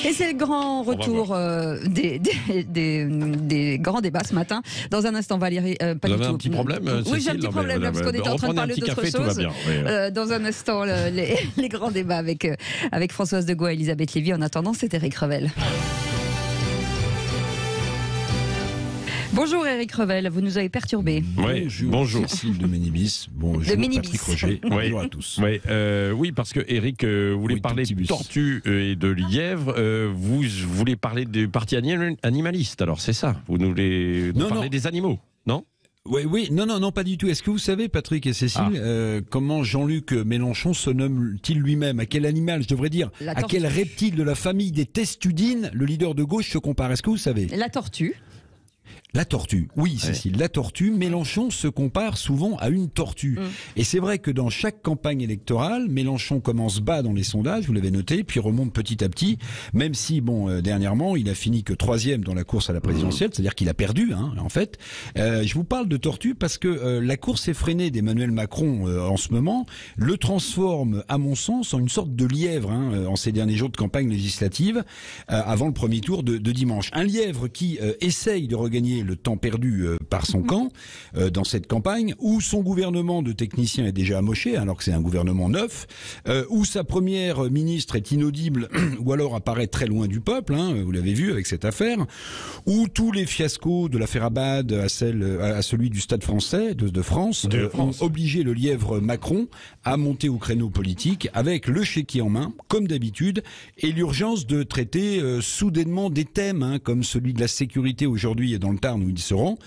Et c'est le grand retour des grands débats ce matin. Dans un instant, Valérie... Vous avez un petit problème, Oui, j'ai un petit problème, parce qu'on était en train de parler d'autre chose. Dans un instant, les grands débats avec Françoise Degois et Elisabeth Lévy. En attendant, c'est Éric Revel. Bonjour Éric Revel, vous nous avez perturbé. Oui, bonjour. Cécile de Ménibis. Bonjour Patrick Roger. Bonjour à tous. Oui, parce que Éric voulait parler de tortues et de lièvres. Vous voulez parler du parti animaliste, alors c'est ça. Vous nous parlez des animaux, non ? Oui, non, pas du tout. Est-ce que vous savez, Patrick et Cécile, comment Jean-Luc Mélenchon se nomme-t-il lui-même? À quel animal, je devrais dire, à quel reptile de la famille des testudines le leader de gauche se compare? Est-ce que vous savez? La tortue. La tortue, oui Cécile, la tortue. Mélenchon se compare souvent à une tortue. Et c'est vrai que dans chaque campagne électorale, Mélenchon commence bas dans les sondages, vous l'avez noté, puis remonte petit à petit, même si, dernièrement, il a fini que 3e dans la course à la présidentielle, c'est-à-dire qu'il a perdu, en fait. Je vous parle de tortue parce que la course effrénée d'Emmanuel Macron en ce moment le transforme, à mon sens, en une sorte de lièvre en ces derniers jours de campagne législative, avant le premier tour de dimanche. Un lièvre qui essaye de regagner le temps perdu par son camp dans cette campagne, où son gouvernement de techniciens est déjà amoché, alors que c'est un gouvernement neuf, où sa première ministre est inaudible, ou alors apparaît très loin du peuple, vous l'avez vu avec cette affaire, où tous les fiascos de l'affaire Abad à celui du Stade français, de France, ont obligé le lièvre Macron à monter au créneau politique, avec le chéquier en main, comme d'habitude, et l'urgence de traiter soudainement des thèmes, comme celui de la sécurité aujourd'hui dans le Tarn où il se rend,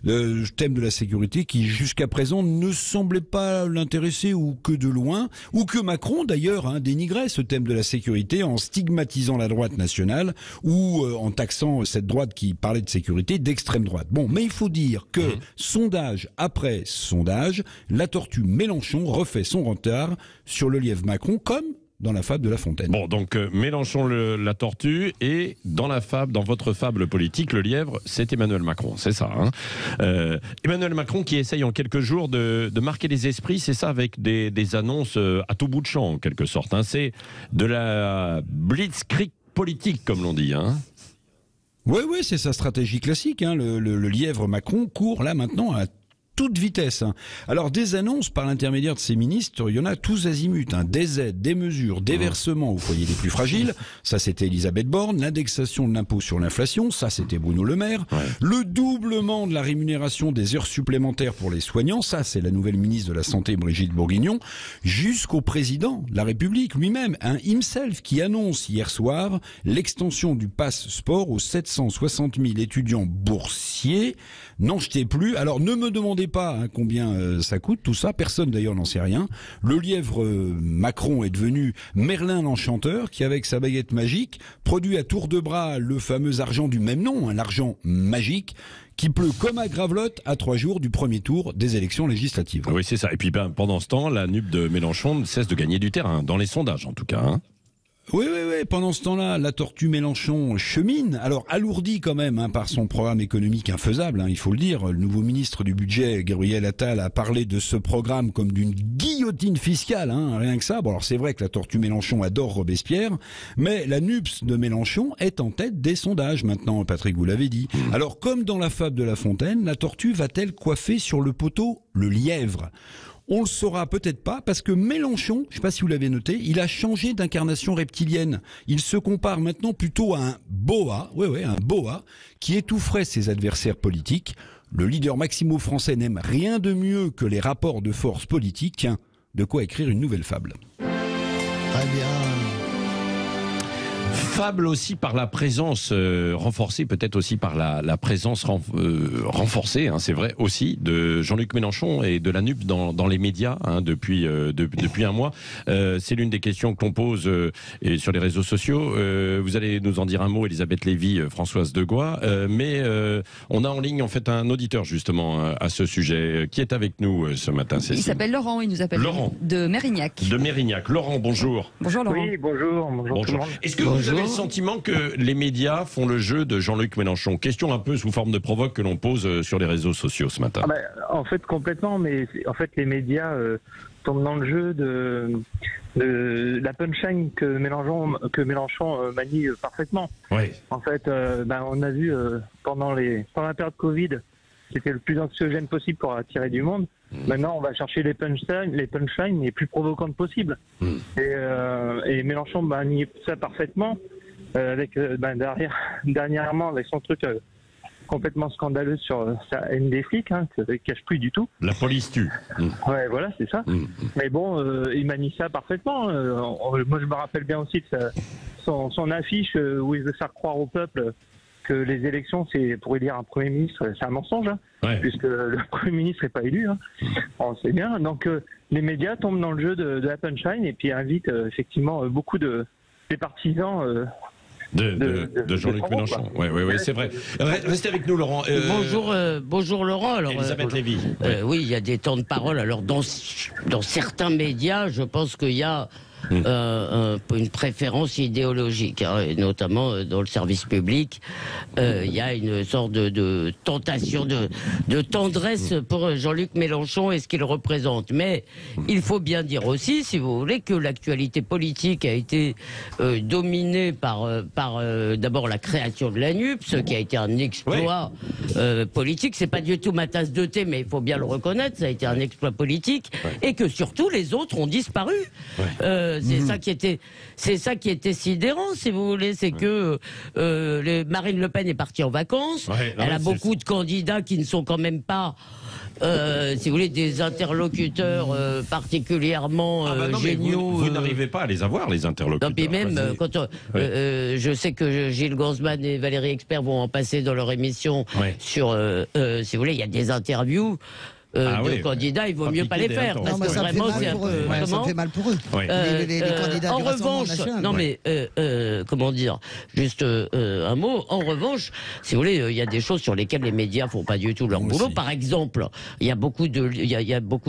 le thème de la sécurité qui jusqu'à présent ne semblait pas l'intéresser ou que de loin, ou que Macron d'ailleurs dénigrait ce thème de la sécurité en stigmatisant la droite nationale ou en taxant cette droite qui parlait de sécurité d'extrême droite. Bon, mais il faut dire que sondage après sondage, la tortue Mélenchon refait son retard sur le lièvre Macron comme dans la fable de La Fontaine. Bon, donc Mélenchon la tortue, et dans votre fable politique, le lièvre, c'est Emmanuel Macron, c'est ça. Emmanuel Macron qui essaye en quelques jours de marquer les esprits, c'est ça, avec des annonces à tout bout de champ, en quelque sorte. C'est de la blitzkrieg politique, comme l'on dit. Oui, c'est sa stratégie classique. Le lièvre Macron court là maintenant à toute vitesse. Alors des annonces par l'intermédiaire de ses ministres, il y en a tous azimuts, des aides, des mesures, des versements aux foyers les plus fragiles, ça c'était Elisabeth Borne, l'indexation de l'impôt sur l'inflation, ça c'était Bruno Le Maire, le doublement de la rémunération des heures supplémentaires pour les soignants, ça c'est la nouvelle ministre de la Santé Brigitte Bourguignon, jusqu'au président de la République lui-même, himself, qui annonce hier soir l'extension du pass sport aux 760 000 étudiants boursiers. N'en jetez plus. Alors ne me demandez pas combien ça coûte, tout ça, personne d'ailleurs n'en sait rien. Le lièvre Macron est devenu Merlin l'Enchanteur qui, avec sa baguette magique, produit à tour de bras le fameux argent du même nom, l'argent magique, qui pleut comme à Gravelotte à 3 jours du premier tour des élections législatives. Oui, c'est ça. Et puis pendant ce temps, la nupe de Mélenchon ne cesse de gagner du terrain, dans les sondages en tout cas. Oui. Pendant ce temps-là, la tortue Mélenchon chemine. Alors alourdi quand même par son programme économique infaisable, il faut le dire. Le nouveau ministre du budget, Gabriel Attal, a parlé de ce programme comme d'une guillotine fiscale, rien que ça. Bon, alors c'est vrai que la tortue Mélenchon adore Robespierre, mais la NUPS de Mélenchon est en tête des sondages maintenant, Patrick, vous l'avez dit. Alors comme dans la fable de La Fontaine, la tortue va-t-elle coiffer sur le poteau le lièvre ? On le saura peut-être pas parce que Mélenchon, je ne sais pas si vous l'avez noté, il a changé d'incarnation reptilienne. Il se compare maintenant plutôt à un boa, un boa, qui étoufferait ses adversaires politiques. Le leader maximo français n'aime rien de mieux que les rapports de force politiques. Tiens, de quoi écrire une nouvelle fable. Très bien. Fable aussi par la présence renforcée, peut-être aussi par la présence renforcée, c'est vrai aussi, de Jean-Luc Mélenchon et de la NUP dans les médias depuis un mois. C'est l'une des questions qu'on pose sur les réseaux sociaux. Vous allez nous en dire un mot, Elisabeth Lévy, Françoise Degois, mais on a en ligne en fait un auditeur justement à ce sujet qui est avec nous ce matin. Il s'appelle Laurent, il nous appelle Laurent de Mérignac. De Mérignac. Laurent, bonjour. Bonjour Laurent. Oui, bonjour tout le monde. Est-ce que vous avez le sentiment que les médias font le jeu de Jean-Luc Mélenchon? Question un peu sous forme de provoque que l'on pose sur les réseaux sociaux ce matin. En fait, complètement, mais en fait, les médias tombent dans le jeu de la punchline que Mélenchon manie parfaitement. Ouais. En fait, on a vu pendant la période Covid, c'était le plus anxiogène possible pour attirer du monde. Maintenant, on va chercher les punchlines les plus provocantes possibles. Et Mélenchon manie ça parfaitement. Avec dernièrement avec son truc complètement scandaleux sur sa haine des flics, ça ne cache plus du tout. La police tue. Ouais, voilà, c'est ça. Mais bon, il manie ça parfaitement. Moi, je me rappelle bien aussi de son affiche où il veut faire croire au peuple que les élections, c'est pour élire un Premier ministre, c'est un mensonge, puisque le Premier ministre n'est pas élu. On sait bien. Donc, les médias tombent dans le jeu de la punchline et puis invitent effectivement beaucoup des partisans de Jean-Luc Mélenchon. Oui, c'est vrai. Restez avec nous, Laurent. Bonjour Laurent. Alors, Elisabeth Lévy. Oui, il y a des temps de parole. Alors dans certains médias, je pense qu'il y a une préférence idéologique, et notamment dans le service public, il y a une sorte de tentation de tendresse pour Jean-Luc Mélenchon et ce qu'il représente. Mais il faut bien dire aussi, si vous voulez, que l'actualité politique a été dominée par d'abord la création de la NUP, ce qui a été un exploit politique. C'est pas du tout ma tasse de thé, mais il faut bien le reconnaître, ça a été un exploit politique, et que surtout les autres ont disparu. C'est ça qui était sidérant, si vous voulez, c'est que Marine Le Pen est partie en vacances. Elle a beaucoup de candidats qui ne sont quand même pas, si vous voulez, des interlocuteurs particulièrement géniaux. Vous n'arrivez pas à les avoir, les interlocuteurs. Non, puis même quand je sais que Gilles Gansman et Valérie Expert vont en passer dans leur émission sur, si vous voulez, il y a des interviews. De candidats, il vaut mieux pas les faire. Parce que vraiment, c'est un peu. Ça fait mal pour eux. Les candidats en du Rassemblement revanche, national. non mais comment dire, juste un mot. En revanche, si vous voulez, il y a des choses sur lesquelles les médias font pas du tout leur boulot. Par exemple, il y a beaucoup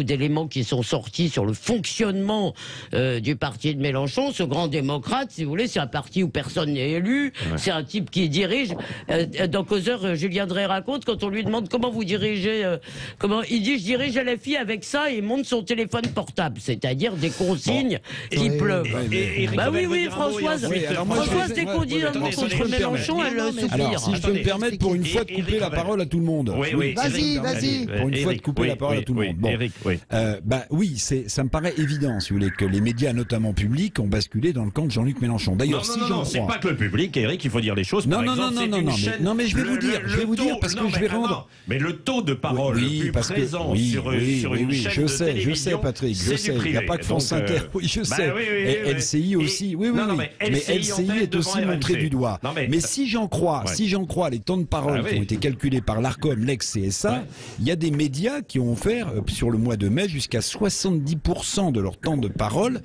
d'éléments qui sont sortis sur le fonctionnement du parti de Mélenchon. Ce grand démocrate, si vous voulez, c'est un parti où personne n'est élu. C'est un type qui dirige. Dans Causeur, Julien Drey raconte quand on lui demande comment vous dirigez, comment il dit: je dirige à la fille avec ça, et il monte son téléphone portable, c'est-à-dire des consignes qui pleuvent. Bah oui, Françoise, dès qu'on dit un mot contre Mélenchon, elle soupire. Alors, si je peux me permettre pour une fois de couper la parole à tout le monde. Vas-y. Pour une fois de couper la parole à tout le monde. Bon. Ça me paraît évident, si vous voulez, que les médias, notamment publics, ont basculé dans le camp de Jean-Luc Mélenchon. D'ailleurs, si j'en crois. C'est pas que le public, Eric, il faut dire les choses. Non, mais je vais vous dire, parce que je vais rendre. Mais le taux de parole le plus présent sur une chaîne de télévision, je sais, Patrick, je sais. Il n'y a pas que France Inter. Oui, je sais. Et LCI aussi. Oui. Mais LCI est aussi montré du doigt. Mais si j'en crois les temps de parole qui ont été calculés par l'Arcom, l'ex-CSA, il y a des médias qui ont offert, sur le mois de mai, jusqu'à 70% de leur temps de parole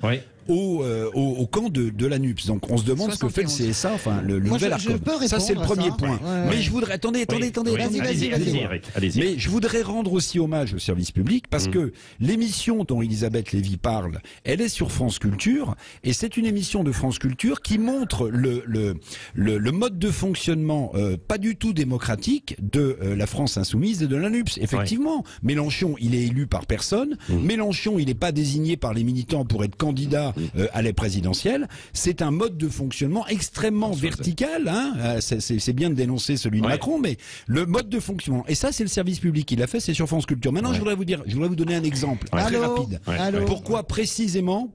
au camp de la NUPS. Donc on se demande ce que fait le CSA, enfin le nouvel Arcom. Ça c'est le premier point. Mais je voudrais attendez. Allez-y. Mais je voudrais rendre aussi hommage au service public parce que l'émission dont Elisabeth Lévy parle, elle est sur France Culture et c'est une émission de France Culture qui montre le mode de fonctionnement pas du tout démocratique de la France insoumise et de la NUPS. Effectivement, Mélenchon, il est élu par personne. Mélenchon, il n'est pas désigné par les militants pour être candidat à la présidentielle. C'est un mode de fonctionnement extrêmement vertical. C'est bien de dénoncer celui de Macron, mais le mode de fonctionnement. Et ça, c'est le service public qui l'a fait, c'est sur France Culture. Maintenant, je voudrais vous donner un exemple très rapide. Pourquoi précisément,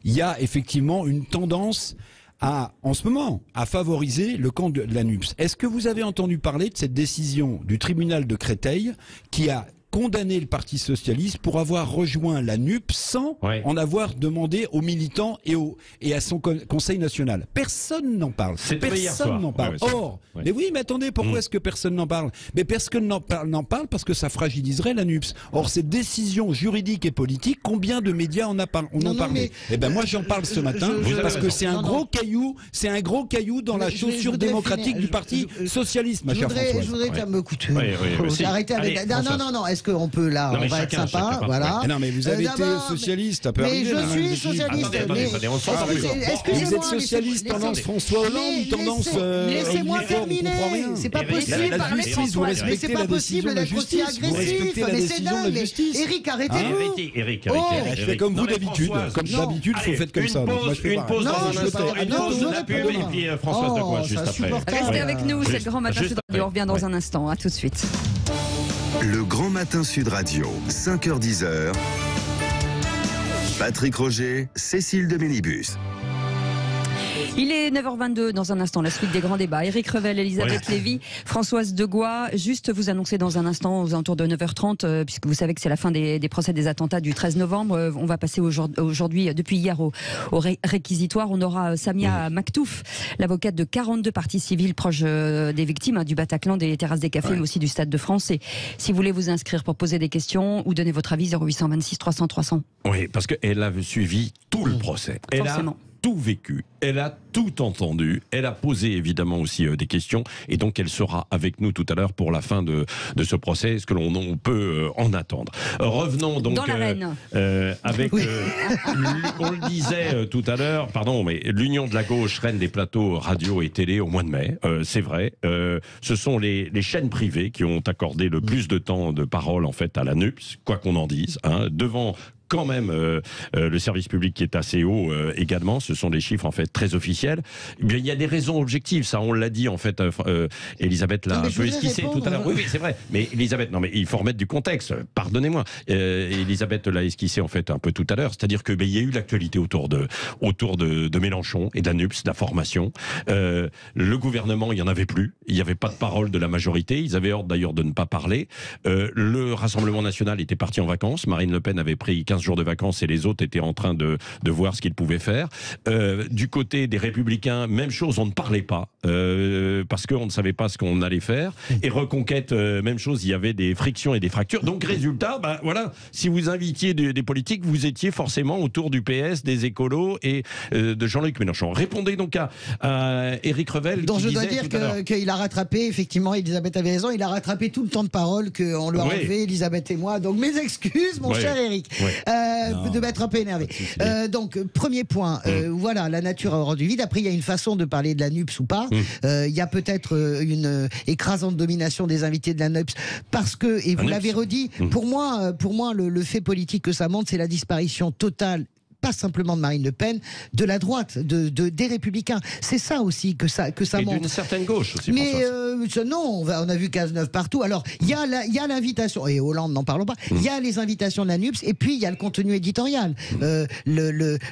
il y a effectivement une tendance en ce moment, à favoriser le camp de la NUPS. Est-ce que vous avez entendu parler de cette décision du tribunal de Créteil qui a condamné le Parti socialiste pour avoir rejoint la NUP sans en avoir demandé aux militants et à son conseil national. Personne n'en parle. Personne n'en parle. Mais oui, mais attendez, pourquoi est-ce que personne n'en parle? Mais personne n'en parle parce que ça fragiliserait la NUPS. Or, cette décision juridique et politique, combien de médias en ont parlé? Eh ben moi, j'en parle ce matin parce que c'est un gros caillou dans la chaussure démocratique du Parti socialiste, ma chère Françoise. Je voudrais me écouter. Arrêtez avec. Non. Est-ce est-ce qu'on peut là, on va être sympa, voilà. Non, mais vous avez été socialiste, un peu. Mais je suis socialiste. Excusez-moi. Vous êtes socialiste tendance François Hollande, tendance. Laissez-moi terminer. C'est pas possible. La justice, vous respectez la décision de la justice. Vous respectez la décision de la justice. Eric, arrêtez-vous. Eric. Je fais comme vous d'habitude. Comme d'habitude, vous faites comme ça. Une pause dans un instant. Une pause de la pub et puis Françoise de Goua juste après. Restez avec nous, c'est le Grand Matin Sud Radio. On revient dans un instant. À tout de suite. Le Grand Matin Sud Radio, 5h-10h. Patrick Roger, Cécile de Mélibus. Il est 9h22, dans un instant, la suite des grands débats. Éric Revel, Elisabeth Lévy, Françoise de Goua. Juste vous annoncer dans un instant, aux alentours de 9h30, puisque vous savez que c'est la fin des procès des attentats du 13 novembre. On va passer aujourd'hui, depuis hier, au réquisitoire. On aura Samia Maktouf, l'avocate de 42 parties civiles proches des victimes du Bataclan, des terrasses des cafés, mais aussi du Stade de France. Et si vous voulez vous inscrire pour poser des questions ou donner votre avis, 0826 300 300. Oui, parce qu'elle a suivi tout le procès. Forcément. Tout vécu, elle a tout entendu, elle a posé évidemment aussi des questions et donc elle sera avec nous tout à l'heure pour la fin de ce procès, ce que l'on peut en attendre. Revenons donc dans l'arène avec, on le disait tout à l'heure, pardon, mais l'Union de la gauche, reine des plateaux radio et télé au mois de mai, c'est vrai, ce sont les chaînes privées qui ont accordé le plus de temps de parole en fait à la NUPS, quoi qu'on en dise, devant quand même le service public qui est assez haut également. Ce sont des chiffres en fait très officiels. Eh bien, il y a des raisons objectives, ça on l'a dit en fait. Elisabeth l'a un peu esquissé tout à l'heure. Oui, c'est vrai. Mais Elisabeth, non mais il faut remettre du contexte. Pardonnez-moi. Elisabeth l'a esquissé en fait un peu tout à l'heure. C'est-à-dire que il y a eu l'actualité autour de Mélenchon et de la NUPS, de la formation. Le gouvernement, il y en avait plus. Il n'y avait pas de parole de la majorité. Ils avaient ordre d'ailleurs de ne pas parler. Le Rassemblement national était parti en vacances. Marine Le Pen avait pris 15 jours de vacances et les autres étaient en train de voir ce qu'ils pouvaient faire. Du côté des Républicains, même chose, on ne parlait pas parce qu'on ne savait pas ce qu'on allait faire. Et Reconquête, même chose, il y avait des frictions et des fractures. Donc résultat, voilà, si vous invitiez des politiques, vous étiez forcément autour du PS, des écolos et de Jean-Luc Mélenchon. Répondez donc à Éric Revel. Donc je dois dire qu'il a rattrapé, effectivement, Elisabeth avait raison, il a rattrapé tout le temps de parole qu'on lui a enlevé, Elisabeth et moi. Donc mes excuses, mon cher Éric. De m'être un peu énervé. Donc, premier point, voilà, la nature a horreur du vide. Après, il y a une façon de parler de la NUPS ou pas. Il y a peut-être une écrasante domination des invités de la NUPS parce que, et vous l'avez redit, pour moi, le fait politique que ça montre, c'est la disparition totale, pas simplement de Marine Le Pen, de la droite, des Républicains. C'est ça aussi que ça montre. Et d'une certaine gauche aussi. Mais non, on a vu Cazeneuve partout. Alors, il y a l'invitation, et Hollande, n'en parlons pas, il y a les invitations de la NUPS, et puis il y a le contenu éditorial.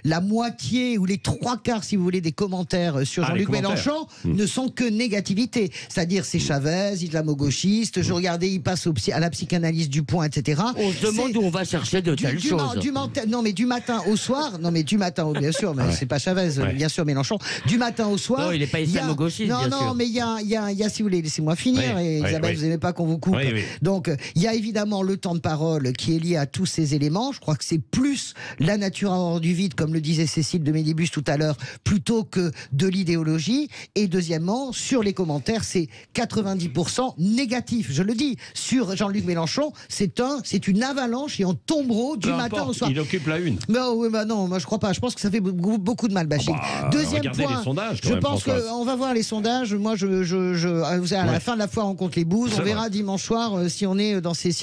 La moitié, ou les 3/4, si vous voulez, des commentaires sur Jean-Luc Mélenchon ne sont que négativité. C'est-à-dire, c'est Chavez, islamo-gauchiste, je regardais, il passe à la psychanalyse du point, etc. On se demande où on va chercher de telles choses. Non, mais du matin au soir, bien sûr, mais c'est pas Chavez, bien sûr, Mélenchon. Du matin au soir. Non, il n'est pas islamo-gauchiste, bien sûr. Non, mais il y a, si vous voulez, laissez-moi finir, Elisabeth, vous n'aimez pas qu'on vous coupe. Donc, il y a évidemment le temps de parole qui est lié à tous ces éléments. Je crois que c'est plus la nature hors du vide, comme le disait Cécile de Mélibus tout à l'heure, plutôt que de l'idéologie. Et deuxièmement, sur les commentaires, c'est 90% négatif. Je le dis, sur Jean-Luc Mélenchon, c'est une avalanche et on tombereau du matin au soir. Il occupe la une. Non, moi je crois pas. Je pense que ça fait beaucoup de mal bashing. Deuxième point, les sondages, je pense qu'on va voir les sondages. Moi, à la fin de la foire, on compte les bouses. On verra dimanche soir si on est dans ces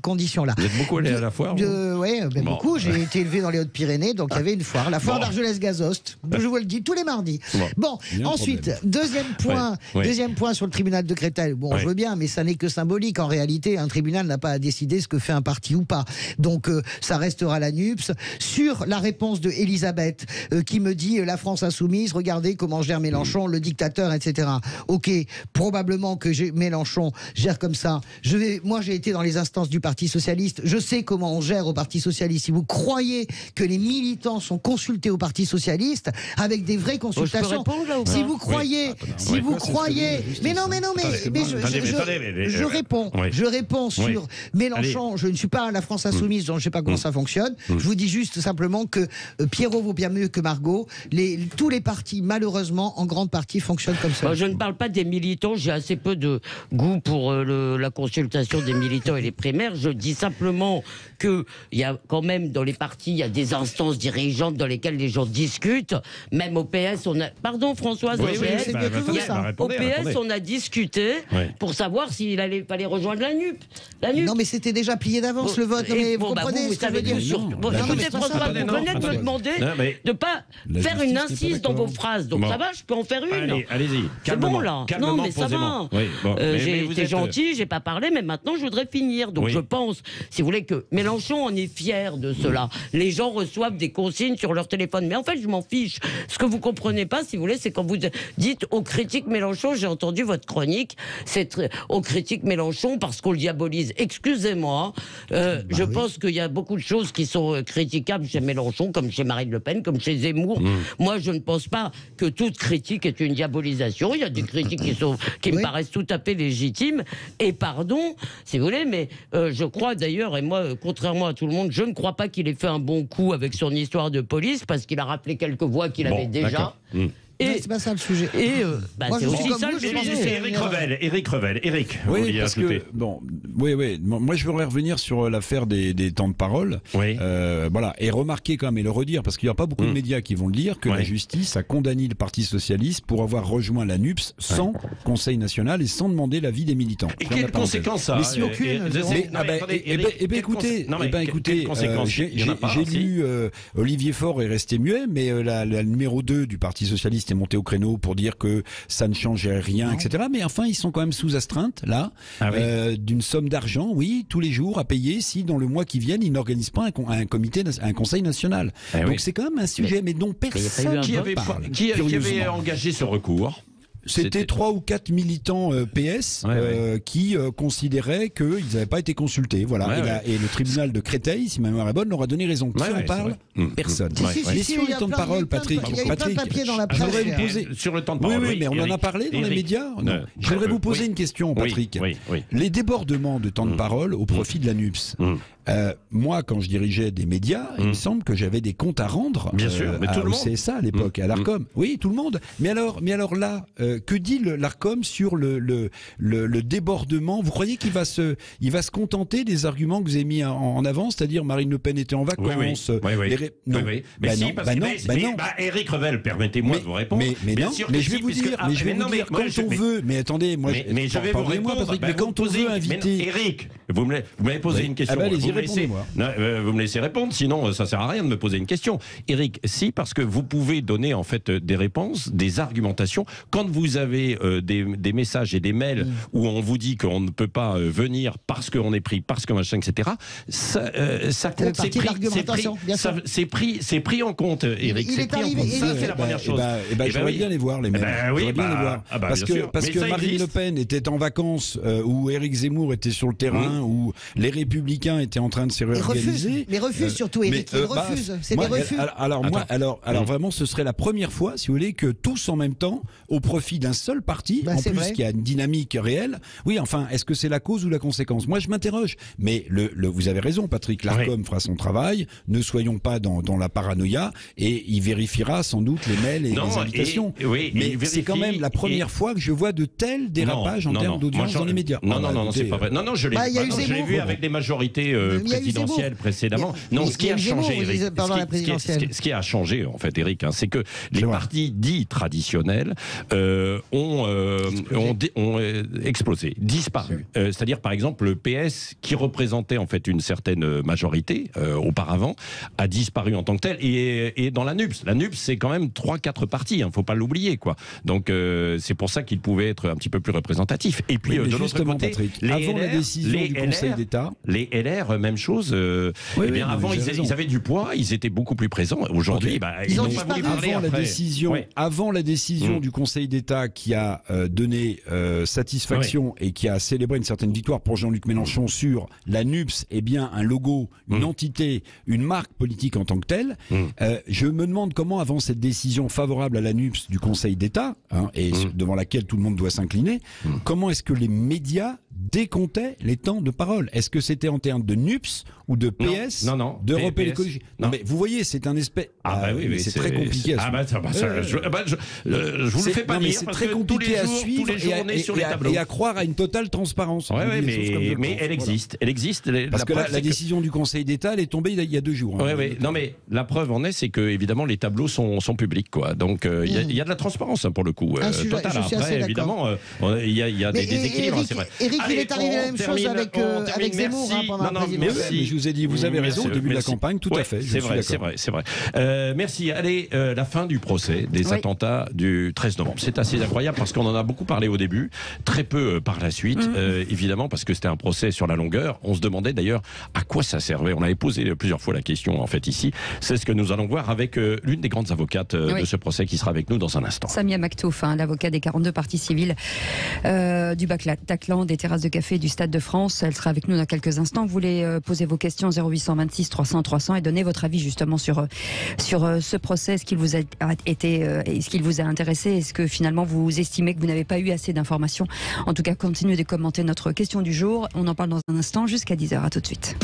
conditions-là. Vous êtes beaucoup allé à la foire? Oui, beaucoup. J'ai été élevé dans les Hautes-Pyrénées, donc il y avait une foire, la foire d'Argelès-Gazost. Je vous le dis, tous les mardis. Bon, ensuite, deuxième point sur le tribunal de Créteil. Bon, je veux bien, mais ça n'est que symbolique. En réalité, un tribunal n'a pas à décider ce que fait un parti ou pas. Donc, ça restera la NUPS. Sur la réponse de Elisabeth, qui me dit la France insoumise, regardez comment gère Mélenchon, le dictateur, etc. Ok, probablement que Mélenchon gère comme ça. Moi, j'ai été dans les instances du Parti Socialiste. Je sais comment on gère au Parti Socialiste. Si vous croyez que les militants sont consultés au Parti Socialiste avec des vraies consultations, si vous croyez, je réponds sur Mélenchon. Je ne suis pas à la France insoumise, donc je ne sais pas comment ça fonctionne. Je vous dis juste simplement que Pierrot vaut bien mieux que Margot. Tous les partis, malheureusement, en grande partie, fonctionnent comme ça. Je ne parle pas des militants, j'ai assez peu de goût pour la consultation des militants et les primaires. Je dis simplement qu'il y a quand même dans les partis, il y a des instances dirigeantes dans lesquelles les gens discutent. Même au PS, on a... Pardon Françoise, au PS, on a discuté pour savoir s'il fallait rejoindre la NUP. Non, mais c'était déjà plié d'avance le vote. Mais vous comprenez ce que je veux dire. Écoutez François, vous venez de me demander de ne pas faire une incise dans vos phrases. Donc ça va, je peux en faire une. Allez-y, c'est bon là. Non, mais ça va. J'ai été gentil, j'ai pas parlé, mais maintenant je voudrais finir. Donc je pense, si vous voulez, que Mélenchon en est fier de cela. Les gens reçoivent des consignes sur leur téléphone. Mais en fait, je m'en fiche. Ce que vous comprenez pas, si vous voulez, c'est quand vous dites aux critiques Mélenchon, j'ai entendu votre chronique, c'est aux critiques Mélenchon parce qu'on le diabolise. Excusez-moi, je pense qu'il y a beaucoup de choses qui sont critiquables chez Mélenchon, comme chez Marine Le Pen, comme chez Zemmour. Moi, je ne pense pas que toute critique est une diabolisation. Il y a des critiques qui me paraissent tout à fait légitimes. Et pardon, si vous voulez, mais je crois d'ailleurs, et moi, contrairement à tout le monde, je ne crois pas qu'il ait fait un bon coup avec son histoire de police, parce qu'il a rappelé quelques voix qu'il avait déjà. Et c'est pas ça le sujet. C'est aussi ça le sujet. Éric Revel. Éric, oui, parce que moi je voudrais revenir sur l'affaire des temps de parole. Voilà, et remarquer quand même et le redire, parce qu'il n'y a pas beaucoup de médias qui vont le dire, que la justice a condamné le Parti socialiste pour avoir rejoint la NUPS sans Conseil national et sans demander l'avis des militants. Et quelles conséquences ça a? Mais si aucune. Écoutez, j'ai lu Olivier Faure est resté muet, mais la numéro 2 du Parti socialiste est monté au créneau pour dire que ça ne changeait rien, etc. Mais enfin, ils sont quand même sous astreinte, là, d'une somme d'argent, tous les jours à payer si dans le mois qui vient, ils n'organisent pas un conseil national. Donc c'est quand même un sujet, mais dont personne ne parle. Qui avait engagé ce recours? C'était 3 ou 4 militants PS qui considéraient qu'ils n'avaient pas été consultés. Voilà. Et le tribunal de Créteil, si ma mémoire est bonne, leur a donné raison. Qui en parle? Personne. Mais sur le temps de parole, Patrick, j'aimerais vous poser... Sur le temps de parole, mais on en a parlé dans les médias. J'aimerais vous poser une question, Patrick. Les débordements de temps de parole au profit de la NUPS. Moi, quand je dirigeais des médias, il me semble que j'avais des comptes à rendre. Bien sûr, mais tout le monde. Au CSA à l'époque, à l'Arcom. Oui, tout le monde. Mais alors là, que dit l'Arcom sur le débordement? Vous croyez qu'il va se contenter des arguments que vous avez mis en avant, c'est-à-dire Marine Le Pen était en vacances? Éric Revel, permettez-moi de vous répondre. Mais je vais vous dire, quand on veut. Mais attendez, moi, je vais vous répondre. Mais quand on veut inviter, Éric, vous m'avez posé une question. Vous me laissez répondre, sinon ça sert à rien de me poser une question. Éric, si, parce que vous pouvez donner en fait des réponses, des argumentations. Quand vous avez des messages et des mails où on vous dit qu'on ne peut pas venir parce qu'on est pris, parce que machin, etc. Ça compte, c'est pris en compte, Éric. C'est pris en compte. Ça, c'est la première chose. J'aimerais bien les voir, les mails. Parce que Marine Le Pen était en vacances, ou Éric Zemmour était sur le terrain, ou les Républicains étaient en train de se réorganiser. Mais refuse surtout, Éric. Il refuse. C'est des refus. Alors vraiment, ce serait la première fois, si vous voulez, que tous en même temps, au profit d'un seul parti, en plus qui a une dynamique réelle. Oui, enfin, est-ce que c'est la cause ou la conséquence? Moi, je m'interroge. Mais vous avez raison, Patrick. L'Arcom fera son travail. Ne soyons pas dans la paranoïa, et il vérifiera sans doute les mails et les invitations. Mais c'est quand même la première fois que je vois de tels dérapages en termes d'audience dans les médias. Non, c'est pas vrai. Non, je l'ai vu avec des majorités présidentielles précédemment. Non, ce qui a changé, Éric, ce qui a changé en fait, Éric, c'est que les partis dits traditionnels ont explosé, disparu. C'est-à-dire, par exemple, le PS, qui représentait en fait une certaine majorité auparavant, a disparu en tant que tel. Et dans la NUPS, c'est quand même 3-4 partis, faut pas l'oublier, quoi. Donc c'est pour ça qu'il pouvait être un petit peu plus représentatif. Et puis de l'autre côté, Patrick, avant la décision du Conseil d'État, les LR, même chose. Avant, ils avaient du poids, ils étaient beaucoup plus présents. Aujourd'hui, ils n'ont pas voulu parler avant la décision du Conseil d'État qui a donné satisfaction et qui a célébré une certaine victoire pour Jean-Luc Mélenchon sur la NUPS, bien un logo, une entité, une marque politique en tant que telle. Je me demande comment, avant cette décision favorable à la NUPS du Conseil d'État, devant laquelle tout le monde doit s'incliner, comment est-ce que les médias décomptaient les temps de parole. Est-ce que c'était en termes de NUPS ou de PS, non, d'Europe et PS, l'écologie? non, mais vous voyez, c'est un espèce. Oui, c'est très compliqué. Je vous le fais pas dire. C'est très compliqué à suivre et à croire à une totale transparence. Mais elle existe. Parce que la décision du Conseil d'État, elle est tombée il y a 2 jours. Non, mais la preuve en est, c'est que évidemment les tableaux sont publics, quoi. Donc il y a de la transparence pour le coup. Total. Après, évidemment, il y a des déséquilibres, c'est vrai. Eric, il est arrivé la même chose avec Zemmour pendant la présidentielle. Mais je vous ai dit, vous avez raison, au début de la campagne, tout à fait. C'est vrai. Merci. Allez, la fin du procès des attentats du 13 novembre. C'est assez incroyable parce qu'on en a beaucoup parlé au début, très peu par la suite, évidemment, parce que c'était un procès sur la longueur. On se demandait d'ailleurs à quoi ça servait. On avait posé plusieurs fois la question, en fait, ici. C'est ce que nous allons voir avec l'une des grandes avocates de ce procès qui sera avec nous dans un instant. Samia Maktouf, l'avocat des 42 parties civiles du Bataclan, des terrasses de café du Stade de France. Elle sera avec nous dans quelques instants. Vous voulez poser vos questions 0826 300 300 et donner votre avis justement sur ce procès. Est-ce qu'il vous a est-ce qu'il vous a intéressé? Est-ce que finalement vous estimez que vous n'avez pas eu assez d'informations? En tout cas, continuez de commenter notre question du jour. On en parle dans un instant jusqu'à 10h. À tout de suite.